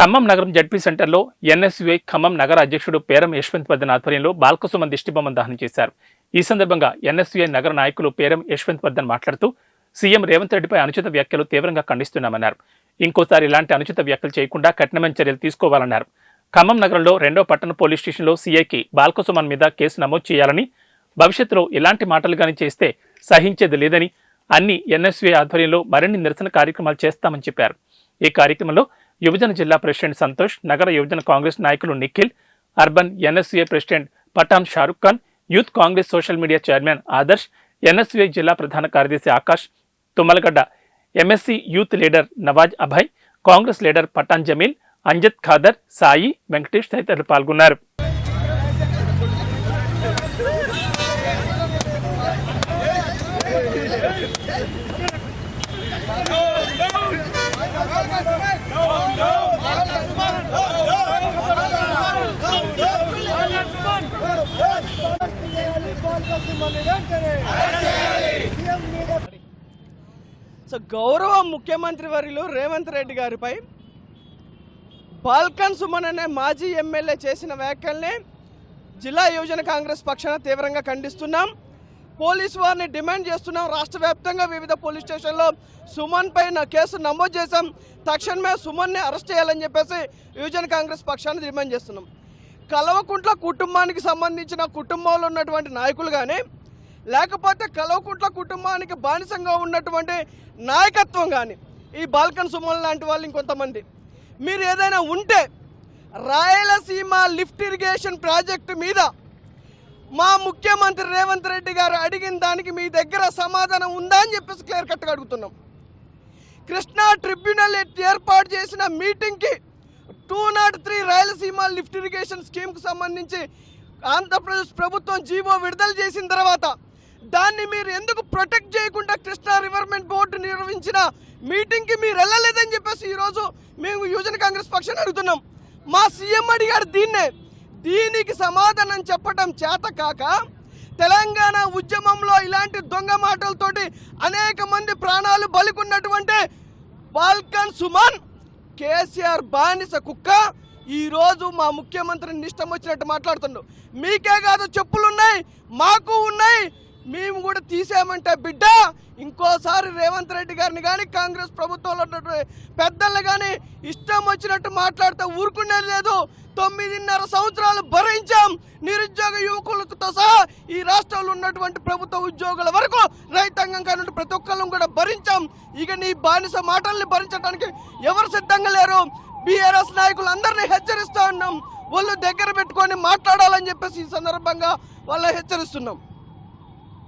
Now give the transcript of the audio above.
ఖమ్మం నగరం జడ్పీ సెంటర్లో ఎన్ఎస్యుఐ ఖమ్మం నగర అధ్యక్షుడు పేరం యశ్వంత్ వర్ధన్ ఆధ్వర్యంలో బాల్కసుమన్ దిష్టిబొమ్మను దహనం చేశారు. ఈ సందర్భంగా ఎన్ఎస్యుఐ నగర నాయకులు పేరం యశ్వంత్ వర్ధన్ మాట్లాడుతూ సీఎం రేవంత్ రెడ్డిపై అనుచిత వ్యాఖ్యలు తీవ్రంగా ఖండిస్తున్నామన్నారు. ఇంకోసారి ఇలాంటి అనుచిత వ్యాఖ్యలు చేయకుండా కఠినమైన చర్యలు తీసుకోవాలన్నారు. ఖమ్మం నగరంలో 2వ పట్టణ పోలీస్ స్టేషన్లో సీఐకి బాల్కసుమన్ మీద కేసు నమోదు చేయాలని, భవిష్యత్తులో ఇలాంటి మాటలు కానీ చేస్తే సహించేది లేదని, అన్ని ఎన్ఎస్యుఐ ఆధ్వర్యంలో మరిన్ని నిరసన కార్యక్రమాలు చేస్తామని చెప్పారు. ఈ కార్యక్రమంలో యువజన జిల్లా ప్రెసిడెంట్ సంతోష్, నగర యువజన కాంగ్రెస్ నాయకులు Nikhil, urban NSUI president Pathan Shahrukh Khan, youth Congress social media chairman Adarsh, NSUI జిల్లా ప్రధాన కార్యదర్శి Akash, Tummalagadda MSC youth leader Nawaz Abhay, Congress leader Pathan Jameel, Amjad Khader, Sai, Venkatesh తదితరులు పాల్గొన్నారు. సో గౌరవ ముఖ్యమంత్రి వర్యులు రేవంత్ రెడ్డి గారిపై బాల్కన్ సుమన్ అనే మాజీ ఎమ్మెల్యే చేసిన వ్యాఖ్యల్ని జిల్లా యువజన కాంగ్రెస్ పక్షాన తీవ్రంగా ఖండిస్తున్నాం. పోలీసు వారిని డిమాండ్ చేస్తున్నాం. రాష్ట్ర వ్యాప్తంగా వివిధ పోలీస్ స్టేషన్లో సుమన్ పై కేసు నమోదు చేశాం. తక్షణమే సుమన్ని అరెస్ట్ చేయాలని చెప్పేసి యువజన కాంగ్రెస్ పక్షాన్ని డిమాండ్ చేస్తున్నాం. కల్వకుంట్ల కుటుంబానికి సంబంధించిన కుటుంబంలో ఉన్నటువంటి నాయకులు కానీ, లేకపోతే కల్వకుంట్ల కుటుంబానికి బానిసంగా ఉన్నటువంటి నాయకత్వం కానీ, ఈ బాల్కన్ సుమన్ లాంటి వాళ్ళు ఇంకొంతమంది, మీరు ఏదైనా ఉంటే రాయలసీమ లిఫ్ట్ ఇరిగేషన్ ప్రాజెక్టు మీద మా ముఖ్యమంత్రి రేవంత్ రెడ్డి గారు అడిగిన దానికి మీ దగ్గర సమాధానం ఉందా అని చెప్పేసి క్లియర్ కట్గా అడుగుతున్నాం. కృష్ణా ట్రిబ్యునల్ ఏర్పాటు చేసిన మీటింగ్కి 203 రాయలసీమ లిఫ్ట్ ఇరిగేషన్ స్కీమ్కు సంబంధించి ఆంధ్రప్రదేశ్ ప్రభుత్వం జీవో విడుదల చేసిన తర్వాత దాన్ని మీరు ఎందుకు ప్రొటెక్ట్ చేయకుండా కృష్ణా రివర్మెంట్ బోర్డు నిర్వహించిన మీటింగ్కి మీరు వెళ్ళలేదని చెప్పేసి ఈరోజు మేము యువజన కాంగ్రెస్ పక్షాన్ని అడుగుతున్నాం. మా సీఎం అడిగాడు దీనికి సమాధానం చెప్పడం చేత కాక తెలంగాణ ఉద్యమంలో ఇలాంటి దొంగ మాటలతోటి అనేక మంది ప్రాణాలు బలికున్నటువంటి బాల్కన్ సుమన్ కేసీఆర్ బానిస కుక్క ఈరోజు మా ముఖ్యమంత్రిని ఇష్టం వచ్చినట్టు మాట్లాడుతుండు. మీకే కాదు, చెప్పులున్నాయి, మాకు ఉన్నాయి, మేము కూడా తీసామంటే బిడ్డ ఇంకోసారి రేవంత్ రెడ్డి గారిని కానీ కాంగ్రెస్ ప్రభుత్వంలో ఉన్నటువంటి పెద్దల్ని కానీ ఇష్టం వచ్చినట్టు మాట్లాడితే ఊరుకునేది లేదు. 9.5 సంవత్సరాలు భరించాం. నిరుద్యోగ యువకులతో సహా ఈ రాష్ట్రంలో ఉన్నటువంటి ప్రభుత్వ ఉద్యోగుల వరకు రైతాంగం కానీ ప్రతి ఒక్కళ్ళం కూడా భరించాం. ఇక నీ బానిస మాటల్ని భరించడానికి ఎవరు సిద్ధంగా లేరు. బీఆర్ఎస్ నాయకులు అందరినీ హెచ్చరిస్తూ ఉన్నాం. వాళ్ళు దగ్గర పెట్టుకొని మాట్లాడాలని చెప్పేసి ఈ సందర్భంగా వాళ్ళని హెచ్చరిస్తున్నాం.